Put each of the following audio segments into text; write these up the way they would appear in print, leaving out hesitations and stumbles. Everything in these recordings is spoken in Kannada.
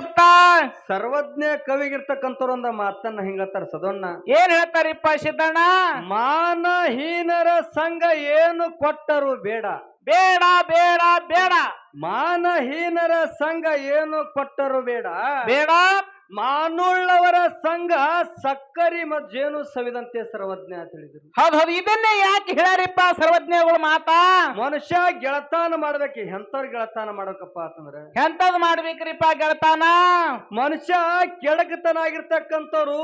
ಗುಪ್ತಾ ಸರ್ವಜ್ಞ ಕವಿಗಿರ್ತಕ್ಕಂಥವ್ರೊಂದ ಮಾತನ್ನ ಹಿಂಗತ್ತಾರ ಸದೋಣ್ಣ. ಏನ್ ಹೇಳ್ತಾರಿಪ್ಪ ಸಿದ್ದಣ್ಣ? ಮಾನಹೀನರ ಸಂಘ ಏನು ಕೊಟ್ಟರು ಬೇಡ. ಬೇಡ ಬೇಡ ಬೇಡ. ಮಾನಹೀನರ ಸಂಘ ಏನು ಕೊಟ್ಟರು ಬೇಡ. ಬೇಡ. ಮಾನುಳ್ಳವರ ಸಂಘ ಸಕ್ಕರಿ ಮಜ್ಜೇನು ಸವಿದಂತೆ ಸರ್ವಜ್ಞ ತಿಳಿದರು. ಹೌದ್ ಹೌದು, ಇದನ್ನೇ ಯಾಕೆ ಹೇಳ್ಯಾರಿಪ್ಪ ಸರ್ವಜ್ಞಗಳು ಮಾತಾ? ಮನುಷ್ಯ ಗೆಳತಾನ ಮಾಡ್ಬೇಕು. ಎಂತವ್ರ ಗೆಳತಾನ ಮಾಡ್ಬೇಕಪ್ಪ ಅಂತಂದ್ರ ಎಂತದ್ ಮಾಡ್ಬೇಕ್ರಿಪ್ಪ ಗೆಳತಾನ? ಮನುಷ್ಯ ಕೆಳಕತನಾಗಿರ್ತಕ್ಕಂಥವ್ರು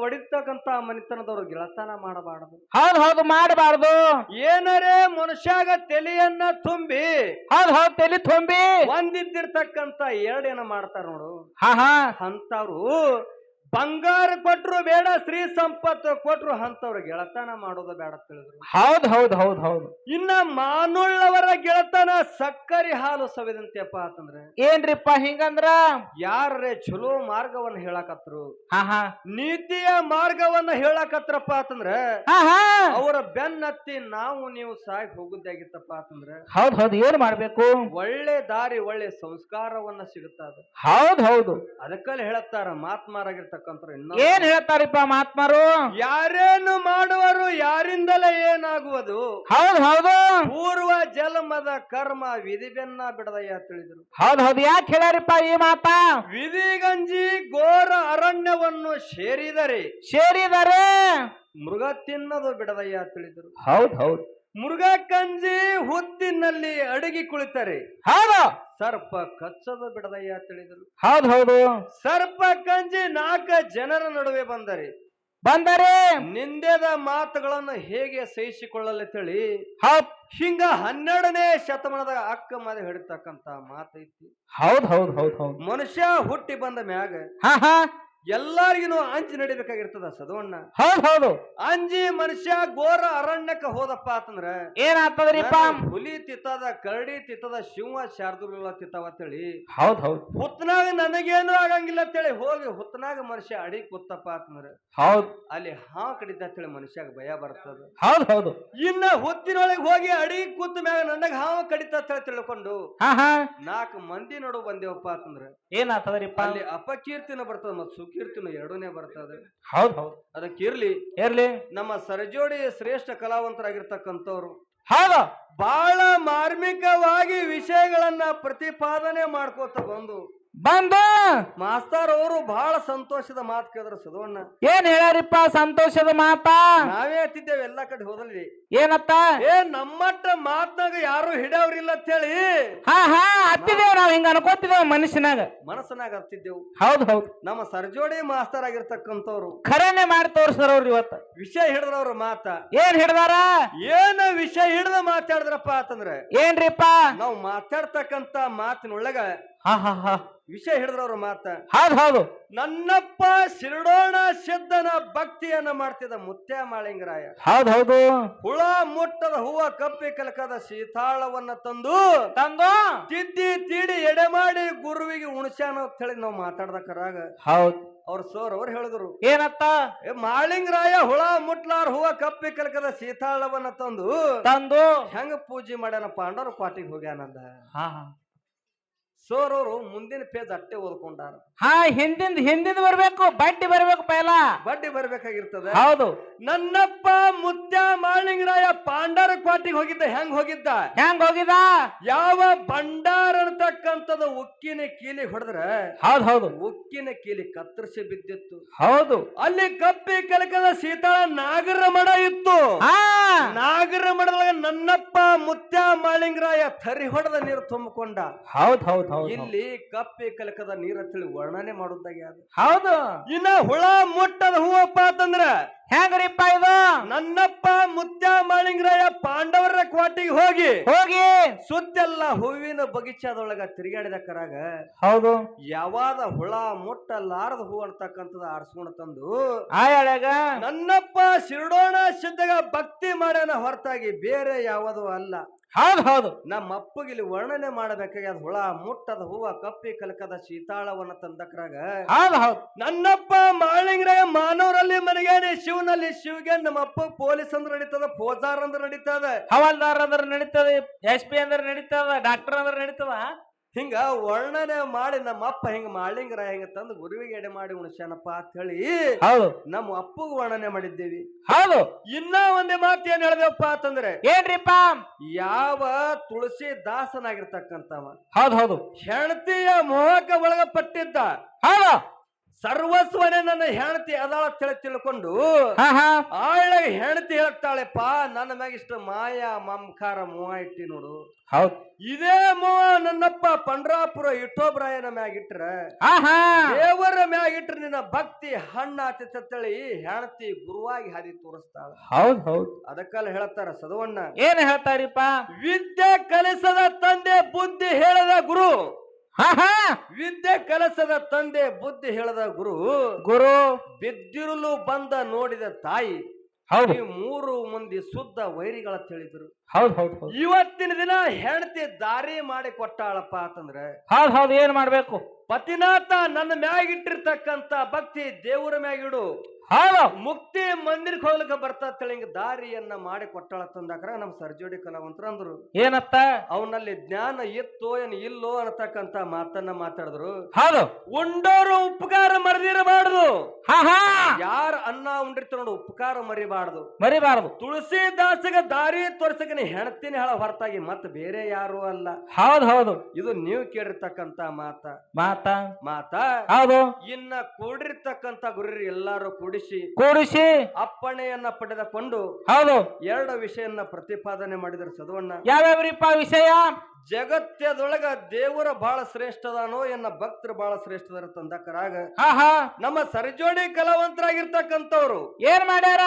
ಒಡಿತಕ್ಕಂತ ಮನಿತನದವ್ರು ಗೆಳತಾನ ಮಾಡಬಾರದು. ಹೌದ್ ಹೌದು, ಮಾಡಬಾರ್ದು. ಏನರೇ ಮನುಷ್ಯಾಗ ತಲೆಯನ್ನ ತುಂಬಿ ಹೌದ್ ಹೌದು, ತಲೆ ತುಂಬಿ ಒಂದಿದ್ದಿರ್ತಕ್ಕಂತ ಎರಡೇನ ಮಾಡ್ತಾರ ನೋಡು. ಹಾ ಹಾ, ಅಂತವ್ರು ಬಂಗಾರ ಕೊಟ್ರು ಬೇಡ, ಸ್ತ್ರೀ ಸಂಪತ್ತು ಕೊಟ್ರು ಅಂತವ್ರ ಗೆಳತನ ಮಾಡೋದು ಬೇಡ ತಿಳಿದ್ರು. ಹೌದ್ ಹೌದ್ ಹೌದ್ ಹೌದು. ಇನ್ನ ಮಾನುಳ್ಳವರ ಗೆಳತನ ಸಕ್ಕರೆ ಹಾಲು ಸವಿದಂತೆಪ್ಪ ಅಂತಂದ್ರೆ ಏನ್ರಿಪ್ಪ ಹಿಂಗಂದ್ರ? ಯಾರೇ ಚಲೋ ಮಾರ್ಗವನ್ನ ಹೇಳಕತ್ರು, ಹಾ ಹಾ, ನೀತಿಯ ಮಾರ್ಗವನ್ನ ಹೇಳಕತ್ರಪ್ಪ ಅಂತಂದ್ರೆ ಹಾ ಹಾ, ಅವರ ಬೆನ್ನತ್ತಿ ನಾವು ನೀವು ಸಾಗಿ ಹೋಗುದಾಗಿತ್ತಪ್ಪ ಅಂತಂದ್ರೆ ಹೌದ್ ಹೌದು, ಏನ್ ಮಾಡ್ಬೇಕು? ಒಳ್ಳೆ ದಾರಿ ಒಳ್ಳೆ ಸಂಸ್ಕಾರವನ್ನ ಸಿಗುತ್ತದ. ಹೌದ್ ಹೌದು, ಅದಕ್ಕಲ್ಲಿ ಹೇಳತ್ತಾರ ಮಾತ್ಮಾರಾಗಿರ್ತಕ್ಕ. ಏನ್ ಹೇಳ್ತಾರಿಪ್ಪ ಮಹಾತ್ಮರು? ಯಾರೇನು ಮಾಡುವರು ಯಾರಿಂದಲೇ ಏನಾಗುವುದು. ಹೌದ್ ಹೌದು, ಪೂರ್ವ ಜನ್ಮದ ಕರ್ಮ ವಿಧಿ ಬೆನ್ನ ಬಿಡದಯ್ಯ ತಿಳಿದ್ರು. ಹೌದ್ ಹೌದು, ಯಾಕೆ ಹೇಳ್ಯಾರಿಪ್ಪ ಈ ಮಾತಾ? ವಿಧಿಗಂಜಿ ಘೋರ ಅರಣ್ಯವನ್ನು ಸೇರಿದರೆ ಮೃಗ ತಿನ್ನದು ಬಿಡದಯ್ಯ ತಿಳಿದ್ರು. ಹೌದ್ ಹೌದು, ಮೃಗ ಕಂಜಿ ಹುತ್ತಿನಲ್ಲಿ ಅಡಗಿ ಕುಳಿತರೆ ಹೌದು, ಸರ್ಪ ಕಚ್ಚದು ಬಿಡದಯ್ಯ ತಿಳಿದರು. ಹೌದ್ ಹೌದು, ಸರ್ಪ ಕಂಜಿ 4 ಜನರ ನಡುವೆ ಬಂದರೆ ನಿಂದೆದ ಮಾತುಗಳನ್ನು ಹೇಗೆ ಸಹಿಸಿಕೊಳ್ಳಲಿ ತಿಳಿ. ಹೌದ್, ಹಿಂಗ 12ನೇ ಶತಮಾನದ ಅಕ್ಕ ಮಾದ ಹಿಡಿತಕ್ಕಂತ ಮಾತೈತಿ. ಹೌದ್ ಹೌದ್ ಹೌದ್ ಹೌದು. ಮನುಷ್ಯ ಹುಟ್ಟಿ ಬಂದ ಮ್ಯಾಗ ಹಾ ಹಾ, ಎಲ್ಲಾರಿಗೂ ಅಂಜಿ ನಡಿಬೇಕಾಗಿರ್ತದ ಸದವಣ್ಣ. ಹೌದ್ ಹೌದು, ಅಂಜಿ ಮನುಷ್ಯ ಘೋರ ಅರಣ್ಯಕ್ಕೆ ಹೋದಪ್ಪ ಅಂತಂದ್ರ ಏನಾಗ್ತದ್ರಿಪ್ಪ? ಹುಲಿ ತಿತ್ತದ, ಕರಡಿ ತಿತ್ತದ, ಸಿಂಹ ಶಾರ್ದುರ್ಲ ತಿತ್ತಾವ ಅಂತೇಳಿ. ಹೌದ್ ಹೌದು, ಹುತ್ತನಾಗ ನನಗೇನು ಆಗಂಗಿಲ್ಲ ಅಂತೇಳಿ ಹೋಗಿ ಹುತ್ತನಾಗ ಮನುಷ್ಯ ಅಡಿ ಕೂತಪ್ಪ ಅಂತಂದ್ರ ಹೌದ್, ಅಲ್ಲಿ ಹಾವು ಕಡಿತ ಅಂತೇಳಿ ಮನುಷ್ಯಾಗ ಭಯ ಬರ್ತದ. ಹೌದ್ ಹೌದು. ಇನ್ನ ಹುತ್ತಿನೊಳಗೆ ಹೋಗಿ ಅಡಿ ಕೂತ ಮ್ಯಾಗ ನನಗ ಹಾವು ಕಡಿತ ಅಂತ ತಿಳ್ಕೊಂಡು ಹಾ ಹಾ, 4 ಮಂದಿ ನೋಡು ಬಂದೇವಪ್ಪ ಅಂತಂದ್ರ ಏನಾಗ್ತದ್ರಿಪ್ಪ? ಅಲ್ಲಿ ಅಪಕೀರ್ತಿನ ಬರ್ತದ ಮತ್ತು ಸುಕೀರ್ತಿನ ಎರಡೂನೇ ಬರ್ತದೆ. ಹೌದ್ ಹೌದು, ಅದಕ್ಕಿರ್ಲಿ ಇರ್ಲಿ. ನಮ್ಮ ಸರಜೋಡಿ ಶ್ರೇಷ್ಠ ಕಲಾವಂತರಾಗಿರ್ತಕ್ಕಂಥವ್ರು ಹೌದು, ಬಹಳ ಮಾರ್ಮಿಕವಾಗಿ ವಿಷಯಗಳನ್ನ ಪ್ರತಿಪಾದನೆ ಮಾಡ್ಕೋತ ಬಂದು ಮಾಸ್ತರ್ ಅವರು ಬಹಳ ಸಂತೋಷದ ಮಾತು ಕೇಳಿದ್ರು ಸದವಣ್ಣ. ಏನ್ ಹೇಳ್ಯಾರಿಪ್ಪ ಸಂತೋಷದ ಮಾತಾ? ನಾವೇ ಹತ್ತಿದ್ದೇವೆ ಎಲ್ಲಾ ಕಡೆ ಹೋದಲ್ಲಿ. ಏನತ್ತ? ನಮ್ಮಟ್ಟ ಮಾತ್ನಾಗ ಯಾರು ಹಿಡಿಯವ್ರಿಲ್ಲ ಅಂತ ಹೇಳಿ ಹಾ ಹಾ ಹತ್ತಿದ್ದೇವೆ, ನಾವ್ ಹಿಂಗ ಅನ್ಕೋತಿದ್ದೇವೆ ಮನಸ್ಸನಾಗ ಹತ್ತಿದ್ದೆವು. ಹೌದ್ ಹೌದು, ನಮ್ಮ ಸರ್ಜೋಡಿ ಮಾಸ್ತರ್ ಆಗಿರ್ತಕ್ಕಂಥವ್ರು ಖರೇನೆ ಮಾಡಿ ತೋರಿಸ್ತಾರ ಅವ್ರು ಇವತ್ತ. ವಿಷಯ ಹಿಡಿದ್ರವ್ರ ಮಾತ. ಏನ್ ಹಿಡ್ದಾರ? ಏನ ವಿಷಯ ಹಿಡ್ದ ಮಾತಾಡಿದ್ರಪ್ಪ ಅಂತಂದ್ರೆ ಏನ್ರಿಪ್ಪ? ನಾವು ಮಾತಾಡ್ತಕ್ಕಂತ ಮಾತಿನೊಳಗ ಹಾ ಹಾ ಹಾ, ವಿಷಯ ಹಿಡಿದ್ರವ್ರ ಮಾತ. ಹೌದ್ ಹೌದು, ನನ್ನಪ್ಪ ಶಿರಡೋಣ ಸಿದ್ಧನ ಭಕ್ತಿಯನ್ನ ಮಾಡ್ತಿದ್ದ ಮುತ್ಯ ಮಾಳಿಂಗರಾಯ. ಹೌದ್ ಹೌದು, ಹುಳ ಮುಟ್ಟದ ಹೂವ ಕಪ್ಪಿ ಕಲಕದ ಸೀತಾಳವನ್ನ ತಂದು ತಿದ್ದಿ ತೀಡಿ ಎಡೆ ಮಾಡಿ ಗುರುವಿಗೆ ಉಣಸ್ಯಾನ ಅಂತ ಹೇಳಿ ನಾವು ಮಾತಾಡ್ದಕ್ಕರಾಗ ಹೌದ್ ಅವ್ರ ಸೋರ್ ಅವ್ರು ಹೇಳಿದ್ರು ಏನತ್ತ? ಮಾಳಿಂಗರಾಯ ಹುಳ ಮುಟ್ಲಾರ ಹೂವ ಕಪ್ಪಿ ಕಲಕದ ಸೀತಾಳವನ್ನ ತಂದು ಹೆಂಗ ಪೂಜೆ ಮಾಡ್ಯಾನ ಪಾಂಡವ್ರ ಪಾಟಿಗೆ ಹೋಗ್ಯಾನಂದ. ಹಾ ಹಾ, ಸೋರವರು ಮುಂದಿನ ಪೇಜ್ ಅಟ್ಟೆ ಓದ್ಕೊಂಡಾರ. ಹಾ, ಹಿಂದಿಂದ ಬರ್ಬೇಕು, ಬಡ್ಡಿ ಬರ್ಬೇಕು, ಪೈಲ ಬಡ್ಡಿ ಬರ್ಬೇಕಾಗಿರ್ತದ. ಹೌದು, ನನ್ನಪ್ಪ ಮುತ್ಯ ಮಾಳಿಂಗರಾಯ ಪಾಂಡಾರ ಕ್ವಾಟಿಗೆ ಹೋಗಿದ್ದ. ಹೆಂಗ್ ಹೋಗಿದ್ದ? ಯಾವ ಭಂಡಾರ ಅಂತಕ್ಕಂಥದ್ದು ಉಕ್ಕಿನ ಕೀಲಿ ಹೊಡೆದ್ರ ಹೌದ್ ಹೌದು, ಉಕ್ಕಿನ ಕೀಲಿ ಕತ್ತರಿಸಿ ಬಿದ್ದಿತ್ತು. ಹೌದು, ಅಲ್ಲಿ ಕಪ್ಪಿ ಕಲಕದ ಸೀತಾಳ ನಾಗರ ಮಡ ಇತ್ತು. ನಾಗರ ಮಡದಾಗ ನನ್ನಪ್ಪ ಮುತ್ಯ ಮಾಳಿಂಗರಾಯ ಥರಿ ಹೊಡೆದ ನೀರು ತುಂಬಿಕೊಂಡ. ಹೌದ್ ಹೌದ್, ಇಲ್ಲಿ ಕಪ್ಪಿ ಕಲಕದ ನೀರ ತಿಳಿ ವರ್ಣನೆ ಮಾಡುದಾಗ್ಯ. ಹೌದು, ಇನ್ನ ಹುಳ ಮುಟ್ಟದ ಹೂವಪ್ಪ ಅಂತಂದ್ರ ಹೆಂಗ್ರಿಪ್ಪ ಇದು? ನನ್ನಪ್ಪ ಮುತ್ಯ ಮಾಳಿಂಗರಾಯ ಪಾಂಡವರ ಕ್ವಾಟಿಗೆ ಹೋಗಿ ಸುತ್ತೆಲ್ಲ ಹೂವಿನ ಬಗೀಚಾದೊಳಗ ತಿರುಗಾಡಿದ ಕರಾಗ ಹೌದು ಯಾವಾದ ಹುಳ ಮುಟ್ಟಲಾರದ ಹೂ ಅಂತಕ್ಕಂಥದ ಆರಿಸ್ಕೊಂಡು ತಂದು ನನ್ನಪ್ಪ ಶಿರಡೋಣ ಸಿದ್ಧಗ ಭಕ್ತಿ ಮಾಡ್ಯಾನ ಹೊರತಾಗಿ ಬೇರೆ ಯಾವುದು ಅಲ್ಲ. ಹೌದು ಹೌದು, ನಮ್ಮ ಅಪ್ಪಗೆ ಇಲ್ಲಿ ವರ್ಣನೆ ಮಾಡಬೇಕಾಗಿ ಅದು ಹುಳ ಮುಟ್ಟದ ಹೂವ ಕಪ್ಪಿ ಕಲಕದ ಸೀತಾಳವನ್ನ ತಂದಕ್ರಾಗ ನನ್ನಪ್ಪ ಮಾಳಿಂಗರಾಯ ಮಾನವರಲ್ಲಿ ಮನೆಗೇನೆ ಶಿವನಲ್ಲಿ ಶಿವಗೆ ನಮ್ಮ ಅಪ್ಪ ಪೊಲೀಸ್ ಅಂದ್ರೆ ನಡೀತದ, ಫೌಜಾರ್ ಅಂದ್ರೆ ನಡೀತದ, ಹವಾಲ್ದಾರ್ ಅಂದ್ರೆ ನಡೀತದ, SP ಅಂದ್ರೆ ನಡೀತದ, ಡಾಕ್ಟರ್ ಅಂದ್ರೆ ನಡೀತದ. ಹಿಂಗ ವರ್ಣನೆ ಮಾಡಿ ನಮ್ಮ ಅಪ್ಪ ಹಿಂಗ ಮಾಳಿಂಗರ ಹಿಂಗ ತಂದು ಗುರುವಿಗೆ ಎಡೆ ಮಾಡಿ ಉಣಸ್ಯಾನಪ್ಪ ಅಂತ ಹೇಳಿ ಹೌದು ನಮ್ಮ ಅಪ್ಪಗ ವರ್ಣನೆ ಮಾಡಿದ್ದೇವಿ. ಹೌದು ಇನ್ನ ಒಂದೇ ಮಾತು ಏನ್ ಹೇಳಿದೆವಪ್ಪ ಅಂತಂದ್ರೆ ಏನ್ರಿಪ್ಪ ಯಾವ ತುಳಸಿ ದಾಸನಾಗಿರ್ತಕ್ಕಂಥವ ಹೌದು ಹೌದು ಹೆಂಡತಿಯ ಮೋಹಕ ಒಳಗಪಟ್ಟಿದ್ದ ಹೌದು ಸರ್ವಸ್ವನೇ ನನ್ನ ಹೆಂಡತಿ ಅದಾಳ ತಿಳ್ಕೊಂಡು ಹಾ ಹಾ ಆಳ ಹೆಂಡತಿ ಹೇಳ್ತಾಳೆಪ್ಪ ನನ್ನ ಮ್ಯಾಗ ಇಷ್ಟ ಮಾಯಾ ಮಮಕಾರ ಮೋಹ ಇಟ್ಟಿ ನೋಡು. ಹೌದು ಇದೇ ಮೋಹ ನನ್ನಪ್ಪ ಪಂಡ್ರಾಪುರ ಇಟ್ಟೋಬ್ರಾಯನ ಮ್ಯಾಗಿಟ್ರ ಹಾ ಹಾ ದೇವರ ಮ್ಯಾಗಿಟ್ರ ನಿನ್ನ ಭಕ್ತಿ ಹಣ್ಣ ಆತಿತ್ತಳಿ ಹೆಂಡತಿ ಗುರುವಾಗಿ ಹಾದಿ ತೋರಿಸ್ತಾಳ. ಹೌದು ಹೌದು ಅದಕ್ಕಲ್ಲ ಹೇಳ್ತಾರ ಸದವಣ್ಣ ಏನ್ ಹೇಳ್ತಾರಿಪ್ಪ ವಿದ್ಯೆ ಕಲಿಸದ ತಂದೆ ಬುದ್ಧಿ ಹೇಳದ ಗುರು. ಹಾ ಹಾ ವಿದ್ಯೆ ಕಲಸದ ತಂದೆ ಬುದ್ಧಿ ಹೇಳದ ಗುರು. ಗುರು ಬಿದ್ದಿರಲು ಬಂದ ನೋಡಿದ ತಾಯಿ. ಹೌದು ಈ ಮೂರು ಮಂದಿ ಶುದ್ಧ ವೈರಿಗಳ ತಿಳಿದ್ರು. ಹೌದು ಹೌದು ಹೌದು ಇವತ್ತಿನ ದಿನ ಹೆಂಡತಿ ದಾರಿ ಮಾಡಿ ಕೊಟ್ಟಾಳಪ್ಪ ಅಂತಂದ್ರೆ ಹೌದು ಹೌದು ಏನ್ ಮಾಡ್ಬೇಕು ಪತಿನಾಥ ನನ್ನ ಮ್ಯಾಗಿಟ್ಟಿರ್ತಕ್ಕಂತ ಭಕ್ತಿ ದೇವರ ಮ್ಯಾಗಿಡು ಹೌದು ಮುಕ್ತಿ ಮಂದಿರಕ್ಕೆ ಹೋಗ್ಲಿಕ್ಕೆ ಬರ್ತಾ ಹಿಂಗ ದಾರಿಯನ್ನ ಮಾಡಿ ಕೊಟ್ಟಾಳ ತಂದಾಕ್ರ ನಮ್ ಸರ್ಜೋಡಿ ಕಲಾವಂತರು ಅಂದ್ರು. ಏನತ್ತ ಅವನಲ್ಲಿ ಜ್ಞಾನ ಇತ್ತೋ ಏನ್ ಇಲ್ಲೋ ಅನ್ನತಕ್ಕಂತ ಮಾತನ್ನ ಮಾತಾಡಿದ್ರು. ಹೌದು ಉಂಡೋರು ಉಪಕಾರ ಮರೆದಿರಬಾರ್ದು. ಹಾ ಹಾ ಯಾರ ಅನ್ನ ಉಂಡಿರ್ತಾರ ನೋಡು ಉಪಕಾರ ಮರಿಬಾರ್ದು. ಮರಿಬಾರದು. ತುಳಸಿದಾಸಗ ದಾರಿ ತೋರ್ಸಕ ನೀ ಹೆಣತಿನ ಹೇಳ ಹೊರತಾಗಿ ಮತ್ ಬೇರೆ ಯಾರು ಅಲ್ಲ. ಹೌದು ಹೌದು ಇದು ನೀವು ಕೇಳಿರ್ತಕ್ಕಂತ ಮಾತ ಹೌದು. ಇನ್ನ ಕೂಡಿರ್ತಕ್ಕಂತ ಗುರು ಎಲ್ಲಾರು ಕೂಡಿಸಿ ಅಪ್ಪಣೆಯನ್ನ ಪಡೆದುಕೊಂಡು ಹೌದು 2 ವಿಷಯನ್ನ ಪ್ರತಿಪಾದನೆ ಮಾಡಿದ್ರು ಸದವಣ್ಣ. ಯಾವ್ಯಾವ್ರಿಪ್ಪ ವಿಷಯ? ಜಗತ್ತದೊಳಗ ದೇವರ ಬಹಳ ಶ್ರೇಷ್ಠದಾನೋ ಎನ್ನ ಭಕ್ತರು ಬಹಳ ಶ್ರೇಷ್ಠದಾರ ತಂದಕರಾಗ ನಮ್ಮ ಸರ್ಜೋಡಿ ಕಲಾವಂತರಾಗಿರ್ತಕ್ಕಂಥವ್ರು ಏನ್ ಮಾಡ್ಯಾರ?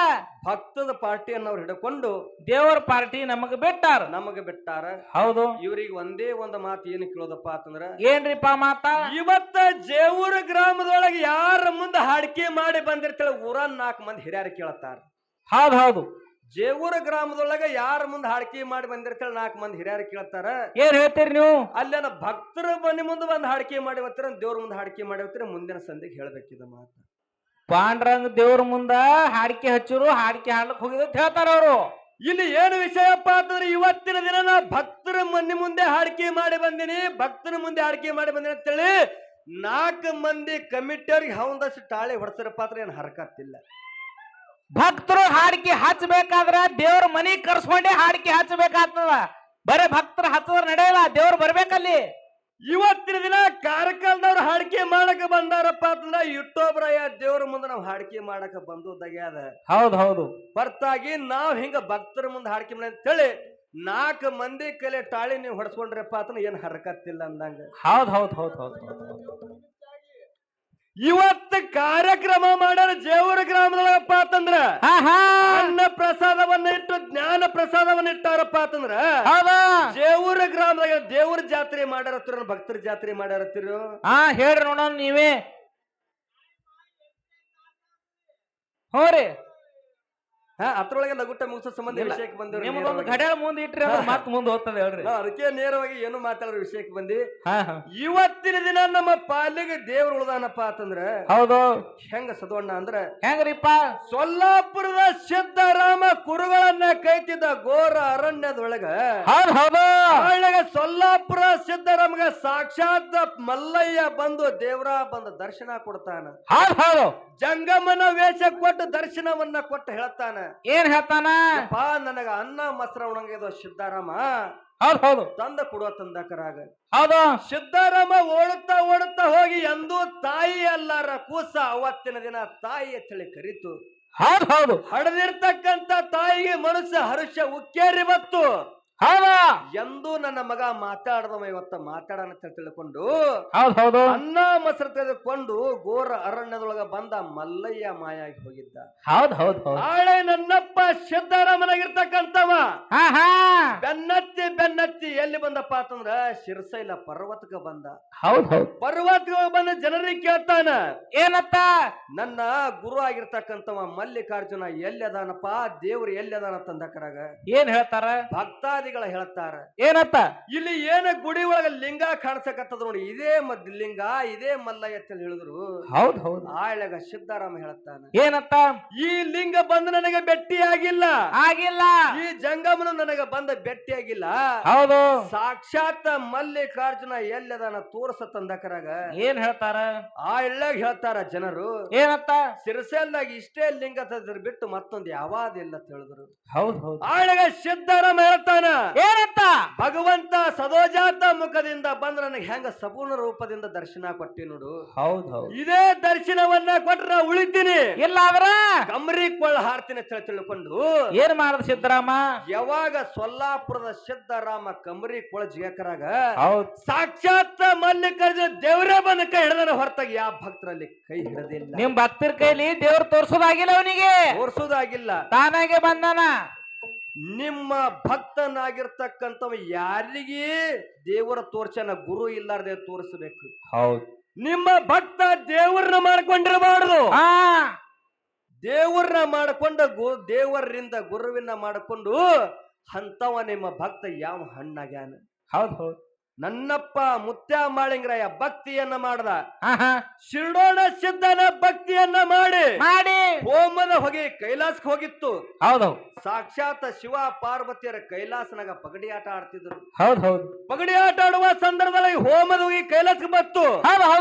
ಭಕ್ತದ ಪಾರ್ಟಿಯನ್ನ ಅವ್ರು ಹಿಡ್ಕೊಂಡು ದೇವರ ಪಾರ್ಟಿ ನಮಗ ಬಿಟ್ಟಾರ. ಹೌದು. ಇವ್ರಿಗೆ ಒಂದೇ ಒಂದು ಮಾತು ಏನು ಕೇಳೋದಪ್ಪ ಅಂತಂದ್ರ ಏನ್ರಿಪ್ಪ ಮಾತ? ಇವತ್ತ ಜೇವೂರ ಗ್ರಾಮದೊಳಗೆ ಯಾರ ಮುಂದೆ ಹಾಡಿಕೆ ಮಾಡಿ ಬಂದಿರ್ತೇಳ ಊರನ್ 4 ಮಂದಿ ಹಿರಿಯರು ಕೇಳತ್ತಾರ. ಹೌದು ಹೌದು. ಜೇವೂರ ಗ್ರಾಮದೊಳಗ ಯಾರ ಮುಂದೆ ಹಾಡಿಕೆ ಮಾಡಿ ಬಂದಿರ್ತೇಳ 4 ಮಂದಿ ಹಿರಿಯರು ಕೇಳ್ತಾರ. ಏನ್ ಹೇಳ್ತೀರಿ ನೀವು? ಅಲ್ಲೇನ ಭಕ್ತರ ಮನೆ ಮುಂದೆ ಬಂದು ಹಾಡಿಕೆ ಮಾಡಿ ಬರ್ತೀರ, ದೇವ್ರ ಮುಂದೆ ಹಾಡಿಕೆ ಮಾಡಿ ಬರ್ತೀರ, ಮುಂದಿನ ಸಂಧಿಗೆ ಹೇಳ್ಬೇಕಿದ ಮಾತು. ಪಾಂಡ್ರಂಗ ದೇವ್ರ ಮುಂದ ಹಾಡಿಕೆ ಹಚ್ಚರು, ಹಾಡಿಕೆ ಹಾಡ್ಲಕ್ ಹೋಗಿದ ಹೇಳ್ತಾರ ಅವರು. ಇಲ್ಲಿ ಏನು ವಿಷಯಪ್ಪ ಅಂತಂದ್ರೆ ಇವತ್ತಿನ ದಿನ ನಾ ಭಕ್ತರ ಮನೆ ಮುಂದೆ ಹಾಡಿಕೆ ಮಾಡಿ ಬಂದಿನಿ, ಭಕ್ತರ ಮುಂದೆ ಹಾಡಿಕೆ ಮಾಡಿ ಬಂದಿನಿ ಅಂತೇಳಿ 4 ಮಂದಿ ಕಮಿಟಿಯವ್ರಿಗೆ ಹೌದಷ್ಟು ಟಾಳಿ ಹೊಡ್ಸರಪ್ಪ ಅಂದ್ರೆ ಏನು ಹರಕತ್ತಿಲ್ಲ. ಭಕ್ತರು ಹಾಡಿಕೆ ಹಚ್ಚಬೇಕಾದ್ರ ದೇವ್ರ ಮನಿ ಕರ್ಸ್ಕೊಂಡೆ ಹಾಡಿಕೆ ಹಚ್ಚಬೇಕಾಗ್ತದ. ಬರೇ ಭಕ್ತರು ಹಚ್ಚದ್ರ ನಡೆಯಲ್ಲ, ದೇವ್ರು ಬರ್ಬೇಕಲ್ಲಿ. ಇವತ್ತಿನ ದಿನ ಕಾರ್ಕಳದವ್ರು ಹಾಡಿಕೆ ಮಾಡಕ ಬಂದಾರಪ್ಪ ಅಂತಂದ್ರ ಇಟ್ಟೊಬ್ರಯ್ಯ ದೇವ್ರ ಮುಂದೆ ನಾವು ಹಾಡಿಕೆ ಮಾಡಕ ಬಂದದಾಗ್ಯಾದ. ಹೌದು ಹೌದು. ಹೊರತಾಗಿ ನಾವ್ ಹಿಂಗ ಭಕ್ತರ ಮುಂದೆ ಹಾಡಿಕೆ ಮಾಡಿ ಅಂತೇಳಿ 4 ಮಂದಿ ಕಲೆ ಟಾಳಿ ನೀವು ಹೊಡ್ಸ್ಕೊಂಡ್ರಪ್ಪ ಅಂತ ಏನ್ ಹರಕತ್ತಿಲ್ಲ ಅಂದಂಗ. ಹೌದು ಹೌದು ಹೌದು ಹೌದು. ಇವತ್ತು ಕಾರ್ಯಕ್ರಮ ಮಾಡ್ಯಾರ ಜೇವೂರ ಗ್ರಾಮದೊಳಗಪ್ಪ ಅಂತಂದ್ರ ಅನ್ನ ಪ್ರಸಾದವನ್ನ ಇಟ್ಟು ಜ್ಞಾನ ಪ್ರಸಾದವನ್ನ ಇಟ್ಟಾರಪ್ಪ ಅಂತಂದ್ರ ಜೇವೂರ ಗ್ರಾಮದಾಗ ದೇವ್ರ ಜಾತ್ರೆ ಮಾಡ್ಯಾರತ್ತಿರ ಭಕ್ತರ ಜಾತ್ರೆ ಮಾಡ್ಯಾರತ್ತಿರು. ಹೇಳ್ರಿ ನೋಡೋಣ ನೀವೇ. ಹೋ ರೀ ಅದ್ರೊಳಗೆ ಲಗುಟ ಮುಗಿಸೋ ಸಂಬಂಧ ವಿಷಯಕ್ಕೆ ಬಂದ ನಿಮ್ದೊಂದು ಗಡಿಯಾಳ ಮುಂದೆ ಇಟ್ರಿ ಮತ್ತೆ ಮುಂದೆ ಹೋಗ್ತದೆ ಹೇಳ್ರಿ. ಅದಕ್ಕೆ ನೇರವಾಗಿ ಏನು ಮಾತಾಡೋ ವಿಷಯಕ್ಕೆ ಬಂದಿ. ಇವತ್ತಿನ ದಿನ ನಮ್ಮ ಪಾಲಿಗೆ ದೇವ್ರು ಉಳ್ದಾನಪ್ಪ ಅಂತಂದ್ರ ಹೌದು ಹೆಂಗ ಸದವಣ್ಣ ಅಂದ್ರ ಹೆಂಗ್ರಿಪ್ಪ? ಸೊಲ್ಲಾಪುರದ ಸಿದ್ದರಾಮ ಕುರುಗಳನ್ನ ಕೈತಿದ್ದ ಘೋರ ಅರಣ್ಯದೊಳಗ ಸೊಲ್ಲಾಪುರ ಸಿದ್ದರಾಮಗ ಸಾಕ್ಷಾತ್ ಮಲ್ಲಯ್ಯ ಬಂದು ದೇವ್ರ ಬಂದು ದರ್ಶನ ಕೊಡ್ತಾನ. ಜಂಗಮನ ವೇಷ ಕೊಟ್ಟು ದರ್ಶನವನ್ನ ಕೊಟ್ಟು ಹೇಳ್ತಾನ. ಏನ್ ಹೇಳ್ತಾನ? ನನಗ ಅನ್ನ ಮೊಸರ ಉಣಂಗಿದ ಸಿದ್ದಾರಾಮ ಹೌದು ತಂದ ಕೊಡುವ ತಂದಕರಾಗ. ಹೌದು. ಸಿದ್ದಾರಾಮ ಓಡುತ್ತಾ ಹೋಗಿ ಎಂದೂ ತಾಯಿ ಅಲ್ಲಾರ ಕೂಸ ಅವತ್ತಿನ ದಿನ ತಾಯಿ ಅಂತೇಳಿ ಕರೀತು. ಹೌದು. ಹಡದಿರ್ತಕ್ಕಂತ ತಾಯಿಗೆ ಮನಸ್ಸು ಹರ್ಷ ಉಕ್ಕೇರಿ ಬತ್ತು. ಎಂದು ನನ್ನ ಮಗ ಮಾತಾಡದವ ಇವತ್ತ ಮಾತಾಡನ ತಿಳ್ಕೊಂಡು ಹೌದು ಅನ್ನ ಮೊಸರು ತೆಗೆದುಕೊಂಡು ಘೋರ ಅರಣ್ಯದೊಳಗ ಬಂದ ಮಲ್ಲಯ್ಯ ಮಾಯಾಗಿ ಹೋಗಿದ್ದ. ಹೌದು. ನಾಳೆ ನನ್ನಪ್ಪ ಸಿದ್ದರಾಮನಾಗಿರ್ತಕ್ಕಂಥವ ಬೆನ್ನತ್ತಿ ಎಲ್ಲಿ ಬಂದಪ್ಪ ಅಂತಂದ್ರ ಶಿರಸೈಲ ಪರ್ವತಕ್ಕೆ ಬಂದ. ಹೌದು. ಪರ್ವತಕ್ಕೆ ಬಂದ ಜನರಿಗೆ ಕೇಳ್ತಾನ ಏನತ್ತ? ನನ್ನ ಗುರು ಆಗಿರ್ತಕ್ಕಂಥವ ಮಲ್ಲಿಕಾರ್ಜುನ ಎಲ್ಲಿ ಅದಾನಪ್ಪ, ದೇವ್ರು ಎಲ್ಲಿ ಅದಾನ ತಂದಕರಾಗ ಏನ್ ಹೇಳ್ತಾರ? ಭಕ್ತಾದಿ ಭಕ್ತಾದಿಗಳ ಹೇಳ್ತಾರ ಏನತ್ತ ಇಲ್ಲಿ ಏನ ಗುಡಿ ಒಳಗ ಲಿಂಗ ಕಾಣಿಸಕತ್ತದ ನೋಡಿ, ಇದೇ ಲಿಂಗ ಇದೇ ಮಲ್ಲಯ್ಯ ಅಂತ ಹೇಳಿದ್ರು. ಹೌದ್ ಹೌದು. ಆಳಗ ಸಿದ್ದಾರಾಮ ಹೇಳ್ತಾನ ಏನತ್ತ ಈ ಲಿಂಗ ಬಂದು ನನಗೆ ಭೇಟಿಯಾಗಿಲ್ಲ, ಆಗಿಲ್ಲ. ಈ ಜಂಗಮನು ನನಗೆ ಬಂದ ಭೇಟಿಯಾಗಿಲ್ಲ. ಹೌದು. ಸಾಕ್ಷಾತ್ ಮಲ್ಲಿಕಾರ್ಜುನ ಎಲ್ಲದನ ತೋರ್ಸ ತಂದಕರಾಗ ಏನ್ ಹೇಳ್ತಾರ? ಆ ಇಳ್ಳಾಗ ಹೇಳ್ತಾರ ಜನರು ಏನತ್ತ ಸಿರಸಲ್ದಾಗ ಇಷ್ಟೇ ಲಿಂಗ ತದ್ರ ಬಿಟ್ಟು ಮತ್ತೊಂದು ಯಾವಾದಿಲ್ಲ ಅಂತ ಹೇಳಿದ್ರು. ಹೌದ್ ಹೌದು. ಆಳಗ ಸಿದ್ದಾರಾಮ ಹೇಳ್ತಾನ ಏನತ್ತ ಭಗವಂತ ಸದೋಜಾತ ಮುಖದಿಂದ ಬಂದ್ ನನಗೆ ಹೆಂಗ ಸಂಪೂರ್ಣ ರೂಪದಿಂದ ದರ್ಶನ ಕೊಟ್ಟಿ ನೋಡು. ಹೌದ್ ಹೌದು. ಇದೇ ದರ್ಶನವನ್ನ ಕೊಟ್ರ ಉಳಿತೀನಿ, ಇಲ್ಲ ಆದ್ರ ಕಮರಿ ಕೊಳ್ಳ ಹಾರ್ತೀನಿ ಅಂತ ತಿಳ್ಕೊಂಡು ಏನ್ ಮಾಡದ ಸಿದ್ದರಾಮ? ಯಾವಾಗ ಸೊಲ್ಲಾಪುರದ ಸಿದ್ದರಾಮ ಕಮರಿ ಕೊಳ ಜಿಗಕರಾಗ ಹೌದ್ ಸಾಕ್ಷಾತ್ ಮಲ್ಲಿಕಾರ್ಜುನ ದೇವರೇ ಬಂದ ಕೈ ಹಿಡಿದನ ಹೊರತಾಗಿ ಯಾವ ಭಕ್ತರಲ್ಲಿ ಕೈ ಹಿಡದಿಲ್ಲ. ನಿಮ್ ಭಕ್ತರ ಕೈಲಿ ದೇವ್ರ ತೋರ್ಸೋದಾಗಿಲ್ಲ, ಅವನಿಗೆ ತೋರ್ಸೋದಾಗಿಲ್ಲ, ತಾನಾಗೆ ಬಂದಾನ. ನಿಮ್ಮ ಭಕ್ತನಾಗಿರ್ತಕ್ಕಂಥವ ಯಾರಿಗೆ ದೇವರ ತೋರ್ಸನ, ಗುರು ಇಲ್ಲಾರ್ದೆ ತೋರಿಸಬೇಕು. ಹೌದು. ನಿಮ್ಮ ಭಕ್ತ ದೇವರನ್ನ ಮಾಡ್ಕೊಂಡಿರಬಾರದು. ದೇವರನ್ನ ಮಾಡಿಕೊಂಡ ದೇವರಿಂದ ಗುರುವಿನ ಮಾಡಿಕೊಂಡು ಅಂತವ ನಿಮ್ಮ ಭಕ್ತ ಯಾವ ಹಣ್ಣಾಗ್ಯಾನ. ಹೌದು ಹೌದು. ನನ್ನಪ್ಪ ಮುತ್ಯ ಮಾಳಿಂಗರಾಯ ಭಕ್ತಿಯನ್ನ ಮಾಡದ, ಶಿರ್ಡೋಣ ಸಿದ್ಧನ ಭಕ್ತಿಯನ್ನ ಮಾಡಿ ಹೋಮದ ಹೊಗೆ ಕೈಲಾಸಕ್ಕೆ ಹೋಗಿತ್ತು. ಹೌದು. ಸಾಕ್ಷಾತ್ ಶಿವ ಪಾರ್ವತಿಯರ ಕೈಲಾಸನಾಗ ಪಗಡಿ ಆಟ ಆಡ್ತಿದ್ರು. ಹೌದು ಹೌದು. ಪಗಡಿ ಆಟ ಆಡುವ ಸಂದರ್ಭದಲ್ಲಿ ಹೋಮದ ಹೋಗಿ ಕೈಲಾಸಕ್ಕೆ ಬತ್ತು.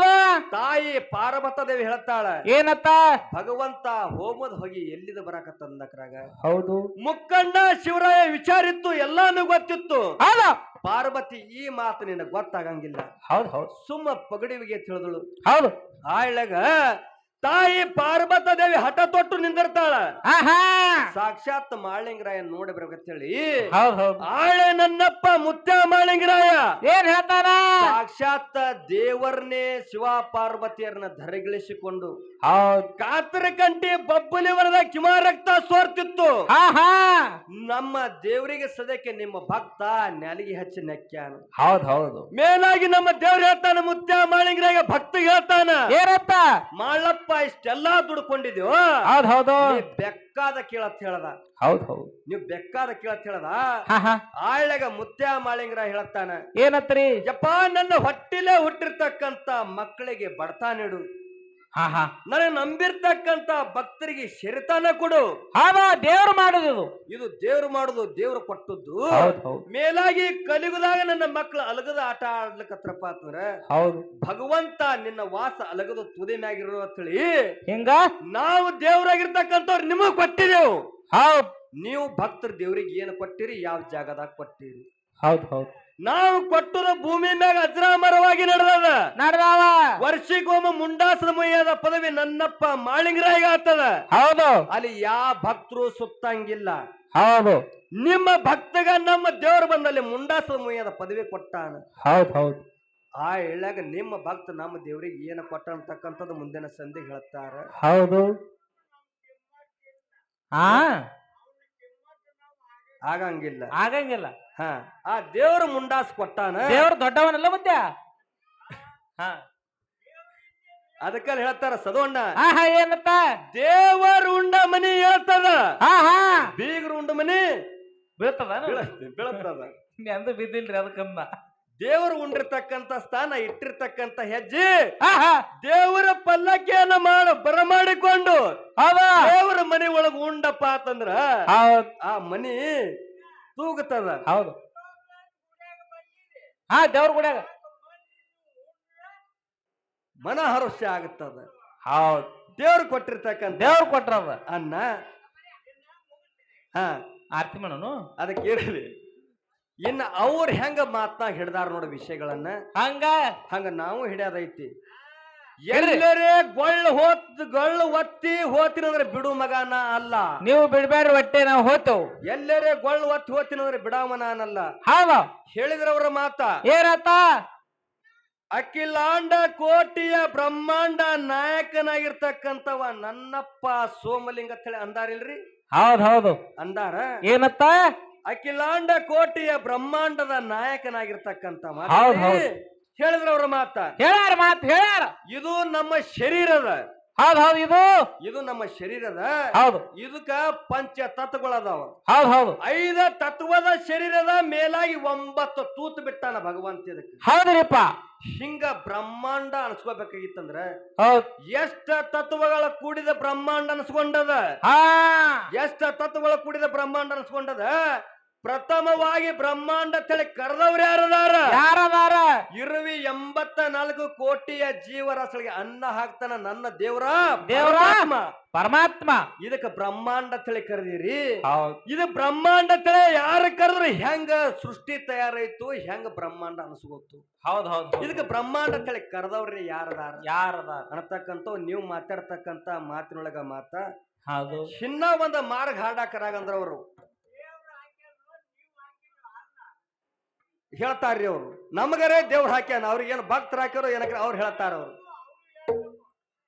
ತಾಯಿ ಪಾರ್ವತ ದೇವಿ ಹೇಳ್ತಾಳ ಏನತ್ತ? ಭಗವಂತ ಹೋಮದ ಹೋಗಿ ಎಲ್ಲಿದ ಬರಾಕತ್ತಂದಕ್ರಾಗ ಹೌದು ಮುಕ್ಕಂಡ ಶಿವರಾಯ ವಿಚಾರಿತ್ತು, ಎಲ್ಲಾನು ಗೊತ್ತಿತ್ತು. ಪಾರ್ವತಿ ಈ ಮಾತು ನಿನಗೆ ಗೊತ್ತಾಗಂಗಿಲ್ಲ. ಹೌದು ಹೌದು. ಸುಮ್ಮ ಪಗಡಿವಿಗೆ ತಿಳಿದಳು. ಹೌದು. ಆಳ್ಯಾಗ ತಾಯಿ ಪಾರ್ವತ ದೇವಿ ಹಠ ತೊಟ್ಟು ನಿಂದಿರ್ತಾಳ. ಸಾಕ್ಷಾತ್ ಮಾಳಿಂಗರಾಯ ನೋಡಿ ಬರ್ಬೇಕಂತೇಳಿ ಆಳೆ ನನ್ನಪ್ಪ ಮುತ್ಯ ಮಾಳಿಂಗರಾಯ ಏನ್ ಹೇಳ್ತಾರ? ಸಾಕ್ಷಾತ್ ದೇವರನ್ನೇ ಶಿವ ಪಾರ್ವತಿಯರನ್ನ ಧರೆಗಿಳಿಸಿಕೊಂಡು ಕಾತರ ಕಂಟಿ ಬಬ್ಬಲಿ ವರದ ಕಿಮಾರಕ್ತ ಸೋರ್ತಿತ್ತು. ನಮ್ಮ ದೇವರಿಗೆ ಸದ್ಯಕ್ಕೆ ನಿಮ್ಮ ಭಕ್ತ ನೆಲಗಿ ಹಚ್ಚಿ ನೆಕ್ಕ್ಯಾನು. ಹೌದು ಹೌದು. ಮೇಲಾಗಿ ನಮ್ಮ ದೇವ್ರು ಹೇಳ್ತಾನ ಮುತ್ಯ ಮಾಳಿಂಗರಾಯ ಭಕ್ತಿಗೆ ಹೇಳ್ತಾನ ಏನತ್ತ? ಮಾಳಪ್ಪ ಇಷ್ಟೆಲ್ಲಾ ದುಡ್ಕೊಂಡಿದ್ಯೋ, ಹೌದು ಹೌದು, ಬೆಕ್ಕಾದ ಕೇಳತ್ ಹೇಳದ. ಹೌದು ಹೌದು. ನೀವು ಬೆಕ್ಕಾದ ಕೇಳತ್ ಹೇಳದ. ಆಳ್ಯಾಗ ಮುತ್ಯ ಮಾಳಿಂಗರಾಯ ಹೇಳ್ತಾನ ಏನತ್ರಿ? ಯಪ್ಪ ನನ್ನ ಹೊಟ್ಟಿಲೆ ಹುಟ್ಟಿರ್ತಕ್ಕಂತ ಮಕ್ಕಳಿಗೆ ಬಡತಾ ನೀಡು, ನನಗೆ ನಂಬಿರ್ತಕ್ಕಂತ ಭಕ್ತರಿಗೆ ಶರಿತಾನ ಕೊಡು. ದೇವ್ರು ಮಾಡುದು ಇದು ದೇವ್ರು ಮಾಡುದು, ದೇವ್ರು ಕೊಟ್ಟದ್ದು. ಮೇಲಾಗಿ ಕಲಿಗುದಾಗ ನನ್ನ ಮಕ್ಕಳು ಅಲಗದ ಆಟ ಆಡ್ಲಿಕ್ಕತ್ರಪ್ಪ ಅಂತಂದ್ರ ಭಗವಂತ ನಿನ್ನ ವಾಸ ಅಲಗದ ತುದಿ ಮ್ಯಾಗಿರೋ ಅಂತೇಳಿ ಹಿಂಗ ನಾವು ದೇವ್ರಾಗಿರ್ತಕ್ಕಂಥವ್ರು ನಿಮಗ್ ಕೊಟ್ಟಿದೆವು. ನೀವು ಭಕ್ತರು ದೇವ್ರಿಗೆ ಏನು ಕೊಟ್ಟಿರಿ, ಯಾವ ಜಾಗದಾಗ ಕೊಟ್ಟಿರಿ? ಹೌದು ಹೌದು. ನಾವು ಕೊಟ್ಟದ ಭೂಮಿ ಮ್ಯಾಗ ಅಜರಾಮರವಾಗಿ ನಡೆದಾವ. ವರ್ಷಿಗೊಮ್ಮ ಮುಂಡಾಸದ ಮುಯ್ಯದ ಪದವಿ ನನ್ನಪ್ಪ ಮಾಳಿಂಗರಾಯಿಗ ಆಗ್ತದ. ಹೌದು. ಅಲ್ಲಿ ಯಾವ ಭಕ್ತರು ಸುತ್ತಂಗಿಲ್ಲ. ಹೌದು. ನಿಮ್ಮ ಭಕ್ತಗ ನಮ್ಮ ದೇವರು ಬಂದಲ್ಲಿ ಮುಂಡಾಸದ ಮುಯ್ಯದ ಪದವಿ ಕೊಟ್ಟಾನ. ಹೌದು ಹೌದು. ಆ ಹೇಳಾಗ ನಿಮ್ಮ ಭಕ್ತ ನಮ್ಮ ದೇವರಿಗೆ ಏನು ಕೊಟ್ಟ ಅಂತಕ್ಕಂಥದ್ದು ಮುಂದಿನ ಸಂಧಿ ಹೇಳ್ತಾರ. ಹೌದು. ಆಗಂಗಿಲ್ಲ, ಆಗಂಗಿಲ್ಲ. ಆ ದೇವ್ರ ಮುಂಡಾಸ್ ಕೊಟ್ಟಾನ. ದೇವ್ರ ದೊಡ್ಡವನಲ್ಲ ಮತ್ತೆ. ಅದಕ್ಕ ಹೇಳ್ತಾರ ಸದೋಣ್ಣ ಏನತ್ತ? ದೇವರ ಉಂಡ ಮನಿ ಹೇಳ್ತದ, ಬೀಗರು ಉಂಡ ಮನಿ ಬೀಳ್ತದ. ಬೀಳತ್ತದ ಅಂದ ಬಿದ್ದಿಲ್ರಿ ಅದಕ್ಕನ್ನ. ದೇವರು ಉಂಡಿರ್ತಕ್ಕಂತ ಸ್ಥಾನ, ಇಟ್ಟಿರ್ತಕ್ಕಂತ ಹೆಜ್ಜೆ ದೇವರ ಪಲ್ಲಕ್ಕಿಯನ್ನ ಬರಮಾಡಿಕೊಂಡು ದೇವರ ಮನೆ ಒಳಗ ಉಂಡಪ್ಪ ಅಂತಂದ್ರ ಆ ಮನಿ ತೂಗುತ್ತದ. ಹೌದು. ದೇವ್ರ ಗುಡ್ಯಾಗ ಮನ ಹರುಷ್ಯ ಆಗುತ್ತದ. ಹೌದು. ದೇವ್ರು ಕೊಟ್ಟಿರ್ತಕ್ಕಂತ, ದೇವ್ರು ಕೊಟ್ರದ ಅನ್ನ ಆರ್ತಿ ಮಾಡೋನು. ಅದಕ್ಕೆ ಹೇಳಿರಿ ಇನ್ನ ಅವ್ರ ಹೆಂಗ ಮಾತನಾಗ ಹಿಡ್ದಾರ ನೋಡ ವಿಷಯಗಳನ್ನ, ಹಂಗ ನಾವು ಹಿಡಿಯೋದೈತಿ. ಎಲ್ಲರೇ ಗೊಳ್ಳು ಒತ್ತಿ ಹೋತಿನಂದ್ರೆ ಬಿಡು ಮಗನ ಅಲ್ಲ. ನೀವು ಬಿಡ್ಬೇಡ್ರಿ ಹೊಟ್ಟೆ, ನಾವು ಹೋತೇವ್. ಎಲ್ಲರೇ ಗೊಳ್ಳು ಒತ್ತಿ ಹೋತಿನಂದ್ರೆ ಬಿಡಾವನ ಅನ್ನಲ್ಲ. ಹೇಳಿದ್ರವ್ರ ಮಾತ ಏನತ್ತ? ಅಖಿಲಾಂಡ ಕೋಟಿಯ ಬ್ರಹ್ಮಾಂಡ ನಾಯಕನಾಗಿರ್ತಕ್ಕಂಥವ ನನ್ನಪ್ಪ ಸೋಮಲಿಂಗ ಅಂತ ಹೇಳಿ ಅಂದಾರಿಲ್ರಿ? ಹೌದ್ ಹೌದು ಅಂದಾರ. ಏನತ್ತ? ಅಖಿಲಾಂಡ ಕೋಟಿಯ ಬ್ರಹ್ಮಾಂಡದ ನಾಯಕನಾಗಿರ್ತಕ್ಕಂಥ ಹೇಳಿದ್ರ ಅವ್ರ ಮಾತ ಹೇಳ್ಯಾರ. ಇದು ನಮ್ಮ ಶರೀರದ ಹೌದ್ ಹೌದು ಇದು ಇದು ನಮ್ಮ ಶರೀರದ ಹೌದು ಇದಕ್ಕ ಪಂಚ ತತ್ವಗಳದಾವ. ಹೌದ್ ಹೌದು 5 ತತ್ವದ ಶರೀರದ ಮೇಲಾಗಿ 9 ತೂತು ಬಿಟ್ಟಾನ ಭಗವಂತ ಇದಕ್ಕೆ. ಹೌದ್ರಿಪ್ಪ. ಹಿಂಗ ಬ್ರಹ್ಮಾಂಡ ಅನ್ಸ್ಕೋಬೇಕಾಗಿತ್ತಂದ್ರ ಹೌದ್ ಎಷ್ಟ ತತ್ವಗಳ ಕೂಡಿದ ಬ್ರಹ್ಮಾಂಡ ಅನ್ಸ್ಕೊಂಡದ. ಎಷ್ಟ ತತ್ವಗಳ ಕೂಡಿದ ಬ್ರಹ್ಮಾಂಡ ಅನ್ಸ್ಕೊಂಡದ. ಪ್ರಥಮವಾಗಿ ಬ್ರಹ್ಮಾಂಡ ತಳಿ ಕರೆದವ್ರು ಯಾರದಾರ? ಇರುವಿ 84 ಕೋಟಿಯ ಜೀವರಾಶಿಗಳಿಗೆ ಅನ್ನ ಹಾಕ್ತಾನ ನನ್ನ ದೇವ್ರ ಪರಮಾತ್ಮ. ಇದಕ್ಕ ಬ್ರಹ್ಮಾಂಡ ತಳಿ ಕರೆದಿರಿ. ಇದು ಬ್ರಹ್ಮಾಂಡ ತಳಿ ಯಾರ ಕರೆದ್ರು ಹೆಂಗ ಸೃಷ್ಟಿ ತಯಾರಾಯ್ತು, ಹೆಂಗ ಬ್ರಹ್ಮಾಂಡ ಅನ್ಸ್ಕೋತು. ಹೌದ್ ಹೌದು ಇದಕ್ಕೆ ಬ್ರಹ್ಮಾಂಡ ತಳಿ ಕರೆದವ್ರಿ ಯಾರದಾರ ಅನ್ನತಕ್ಕಂತ ನೀವು ಮಾತಾಡ್ತಕ್ಕಂತ ಮಾತಿನೊಳಗ ಮಾತ ಹೌದು. ಚಿನ್ನ ಒಂದ ಮಾರ್ಗ ಹಾಡಾಕರಾಗಂದ್ರ ಅವರು ಹೇಳ್ತಾರ್ರಿ. ಅವ್ರು ನಮಗರೇ ದೇವ್ರ ಹಾಕ್ಯಾನ, ಅವ್ರಿಗೇನು ಭಕ್ತರ ಹಾಕ್ಯಾರೋ ಏನಕ್ಕೆ ಅವ್ರು ಹೇಳ್ತಾರ. ಅವ್ರು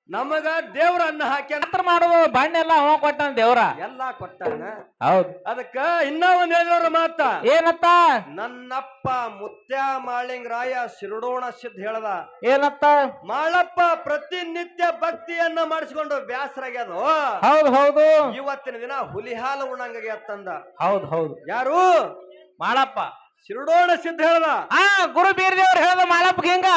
ನಮಗ ದೇವ್ರ ಅನ್ನ ಹಾಕ್ಯಾನ ಮಾಡೋದು ಬಣ್ಣೆಲ್ಲ ಅವ ಕೊಟ್ಟಾನ, ದೇವ್ರ ಎಲ್ಲಾ ಕೊಟ್ಟಾನ. ಹೌದು. ಅದಕ್ಕ ಇನ್ನ ಒಂದ್ ಹೇಳಿದವ್ರ ಮಾತ ಏನತ್ತ? ನನ್ನಪ್ಪ ಮುತ್ಯ ಮಾಳಿಂಗರಾಯ ಶಿರಡೋಣ ಸಿದ್ಧ ಹೇಳದ ಏನತ್ತ? ಮಾಳಪ್ಪ ಪ್ರತಿನಿತ್ಯ ಭಕ್ತಿಯನ್ನ ಮಾಡಿಸಿಕೊಂಡು ಬ್ಯಾಸರಾಗ್ಯದು. ಹೌದು ಹೌದು. ಇವತ್ತಿನ ದಿನ ಹುಲಿ ಹಾಲು ಉಣ್ಣಂಗಾಗ್ಯ ತಂದ. ಹೌದು ಹೌದು. ಯಾರು? ಮಾಳಪ್ಪ ಶಿರಡೋಣ ಸಿದ್ಧ ಹೇಳದ. ಗುರು ಬೀರ್ದೇವ್ರು ಹೇಳದ ಮಾಳಪ್ಪ ಹಿಂಗ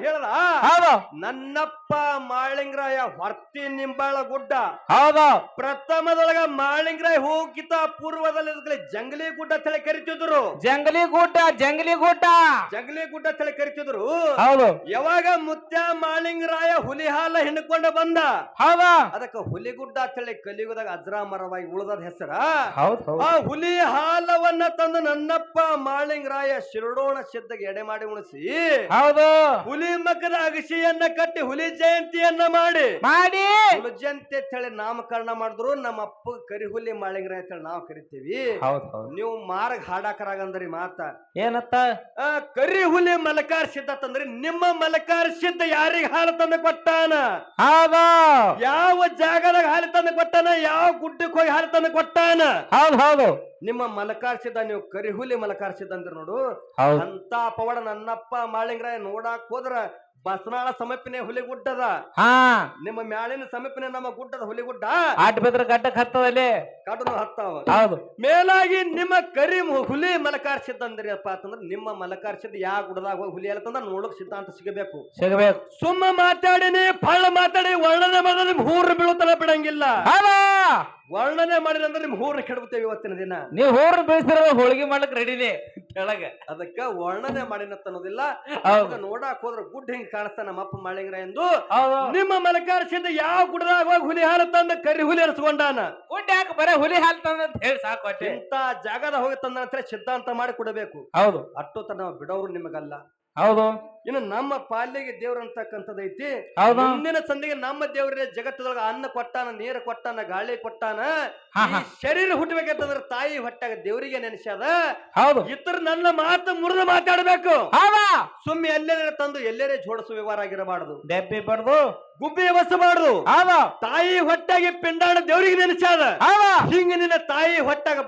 ಹೇಳದ. ಹೌದು. ನನ್ನಪ್ಪ ಮಾಳಿಂಗರಾಯ ಹೊರ್ತಿ ನಿಂಬಾಳ ಗುಡ್ಡ. ಹೌದು. ಪ್ರಥಮದೊಳಗ ಮಾಳಿಂಗರಾಯ ಹೋಗಿತ ಪೂರ್ವದಲ್ಲಿ ಜಂಗಲಿ ಗುಡ್ಡ ತಲೆ ಕರಿತಿದ್ರು. ಜಂಗಲಿ ಗುಡ್ಡ ತಲೆ ಕರಿತಿದ್ರು. ಹೌದು. ಯಾವಾಗ ಮುತ್ಯ ಮಾಳಿಂಗರಾಯ ಹುಲಿ ಹಾಲ ಹಿಂಡ್ಕೊಂಡ ಬಂದ. ಹೌದ. ಅದಕ್ಕ ಹುಲಿಗುಡ್ಡ ತಲೆ ಕಲಿಯುಗದಾಗ ಅಜರಾಮರವಾಗಿ ಉಳಿದ ಹೆಸರ. ಹೌದು. ಆ ಹುಲಿ ಹಾಲವನ್ನ ತಂದು ನನ್ನಪ್ಪ ಮಾಳಿಂಗರಾಯ ಶಿರಡೋಣ ಸಿದ್ಧಗೆ ಎಡೆ ಮಾಡಿ ಉಣಿಸಿ. ಹೌದು. ಹುಲಿ ಮಕ್ಕದ ಅಗಸಿಯನ್ನ ಕಟ್ಟಿ ಹುಲಿ ಜಯಂತಿಯನ್ನ ಮಾಡಿ ಹುಲಿ ಜಯಂತಿ ಅಂತ ಹೇಳಿ ನಾಮಕರಣ ಮಾಡಿದ್ರು. ನಮ್ಮ ಅಪ್ಪ ಕರಿ ಹುಲಿ ಮಾಳಿಂಗರಾಯ ಅಂತ ಹೇಳಿ ನಾವು ಕರಿತೀವಿ. ನೀವು ಮಾರ್ಗ ಹಾಡಾಕರಾಗಂದ್ರಿ ಮಾತ ಏನತ್ತ? ಕರಿ ಹುಲಿ ಮಲಕಾರ ಸಿದ್ಧ ತಂದ್ರಿ. ನಿಮ್ಮ ಮಲಕಾರ ಸಿದ್ಧ ಯಾರಿಗ ಹಾಲು ತಂದು ಕೊಟ್ಟಾನ? ಯಾವ ಜಾಗದಾಗ ಹಾಲು ತಂದು ಕೊಟ್ಟಾನ? ಯಾವ ಗುಡ್ಡಕ್ಕೆ ಹೋಗಿ ಹಾಲು ತಂದು ಕೊಟ್ಟಾನ? ಹೌದು. ನಿಮ್ಮ ಮಲಕಾರ್ಸಿದ್ದ ನೀವು ಕರಿಹುಲಿ ಮಲಕಾರ್ಸಿದ್ದ ಅಂದ್ರ ನೋಡು. ಅಂತ ಪವಾಡ ನನ್ನಪ್ಪ ಮಾಳಿಂಗರಾಯ ನೋಡಾಕ್ ಹೋದ್ರ ಬಸನಾಳ ಸಮೀಪನೆ ಹುಲಿಗುಡ್ಡದ. ನಿಮ್ಮ ಮ್ಯಾಳಿನ ಸಮೀಪನೆ ನಮ್ಮ ಗುಡ್ಡದ ಹುಲಿಗುಡ್ಡ. ಆಟ ಬೆದ್ರ ಗಡ್ಡಕ್ ಹತ್ತದಲ್ಲಿ ಕಡನು ಹತ್ತಾವ. ಹೌದು. ಮೇಲಾಗಿ ನಿಮ್ಮ ಕರಿ ಹುಲಿ ಮಲಕಾರ್ಸಿದ್ದ ಅಂದ್ರಪ್ಪ ಅಂತಂದ್ರ ನಿಮ್ಮ ಮಲಕಾರ್ಸಿದ್ದ ಯಾವ ಗುಡ್ಡದಾಗ ಹೋಗಿ ಹುಲಿ ಅಲ್ಲತಂದ್ರ ನೋಡಕ್ ಸಿದ್ಧಾಂತ ಸಿಗಬೇಕು. ಸುಮ್ಮ ಮಾತಾಡಿನಿ ಫಳ ಮಾತಾಡಿ ವರ್ಣನೆ ಮಾಡಿದ್ರೆ ನಿಮ್ ಹೂರು ಬೀಳುತ್ತಲ್ಲ ಬಿಡಂಗಿಲ್ಲ. ವರ್ಣನೆ ಮಾಡಿದ್ರೆ ಅಂದ್ರೆ ನಿಮ್ ಹೂರು ಕೆಡಬುತ್ತೇವೆ ಇವತ್ತಿನ ದಿನ. ನೀವು ಹೂರು ಬೀಳ್ಸಿರ ಹೋಳಿಗೆ ಮಾಡ್ಲಕ್ ರೆಡಿನೇ ಕೆಳಗ. ಅದಕ್ಕ ವರ್ಣನೆ ಮಾಡಿನತ್ತ ಅನ್ನೋದಿಲ್ಲ. ನೋಡಾಕ್ ಹೋದ್ರ ಗುಡ್ ಹಿಂಗ್ ಕಾಣಿಸ್ತಾನ ನಮ್ಮಪ್ಪ ಮಾಳಿಂಗರಾಯ ಎಂದು. ನಿಮ್ಮ ಮಲಕಾರ್ಸಿದ್ದ ಯಾವ ಗುಡ್ಡದಾಗ ಹೋಗಿ ಹುಲಿ ಹಾಲು ತಂದ ಕರಿ ಹುಲಿ ಅರ್ಸ್ಕೊಂಡಾನ. ಗುಡ್ಡ ಯಾಕೆ ಬರೇ ಹುಲಿ ಹಾಲು ತಂದ ಅಂತ ಹೇಳಿ ಸಾಕು. ಇಂತ ಜಾಗದ ಹೋಗಿ ತಂದ ಅಂತ ಸಿದ್ಧಾಂತ ಮಾಡಿ ಕೊಡಬೇಕು. ಹೌದು. ಅಟ್ಟು ತರ ನಾವು ಬಿಡೋರು ನಿಮಗಲ್ಲ. ಹೌದು. ಇನ್ನು ನಮ್ಮ ಪಾಲಿಗೆ ದೇವ್ರ ಅಂತಕ್ಕಂಥದೈತಿ. ಮುಂದಿನ ಸಂದಿಗೆ ನಮ್ಮ ದೇವ್ರ ಜಗತ್ತದೊಳಗ ಅನ್ನ ಕೊಟ್ಟಾನ, ನೀರು ಕೊಟ್ಟಾನ, ಗಾಳಿ ಕೊಟ್ಟಾನ. ಶರೀರ ಹುಟ್ಟಬೇಕಂತಂದ್ರ ತಾಯಿ ಹೊಟ್ಟಾಗ ದೇವರಿಗೆ ನೆನೆಸ್ಯಾದ. ಇತರ ನನ್ನ ಮಾತು ಮುರಿದು ಮಾತಾಡಬೇಕು. ಸುಮ್ಮನೆ ಎಲ್ಲೇ ತಂದು ಎಲ್ಲೇ ಜೋಡಿಸುವ ವ್ಯವಹಾರ ಆಗಿರಬಾರದು. ಡೆಬ್ಬಿ ಬಡ್ದು ಗುಬ್ಬಿ ಬಸಬಾರದು. ತಾಯಿ ಹೊಟ್ಟಾಗಿ ಪಿಂಡಾಣ ದೇವರಿಗೆ ನೆನೆಸ್ಯಾದ. ಹಿಂಗ ನಿನ್ನ ತಾಯಿ ಹೊಟ್ಟಾಗ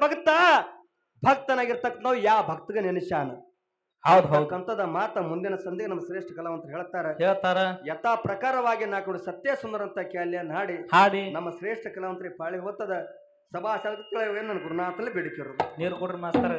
ಭಕ್ತನಾಗಿರ್ತಕ್ಕ ನಾವು ಯಾವ ಭಕ್ತಗೆ ನೆನೆಸ್ಯಾನ. ಹೌದಂತದ ಮಾತ ಮುಂದಿನ ಸಂಧಿಗೆ ನಮ್ಮ ಶ್ರೇಷ್ಠ ಕಲಾವಂತರು ಹೇಳ್ತಾರ. ಯಥಾ ಪ್ರಕಾರವಾಗಿ ನಾಲ್ಕು ಸತ್ಯ ಸುಂದರ ಅಂತ ಕ್ಯಾಲಿಯನ್ ಹಾಡಿ ನಮ್ಮ ಶ್ರೇಷ್ಠ ಕಲಾವಂತರಿಗೆ ಪಾಳಿ ಹೊತ್ತದ ಸಭಾ ಶಾಲೆ ನನ್ನ ಗುರುನಾಥಲ್ಲಿ ಬೇಡಿಕೆರು. ನೀರು ಕೊಡ್ರಿ ಮಾಸ್ತರ.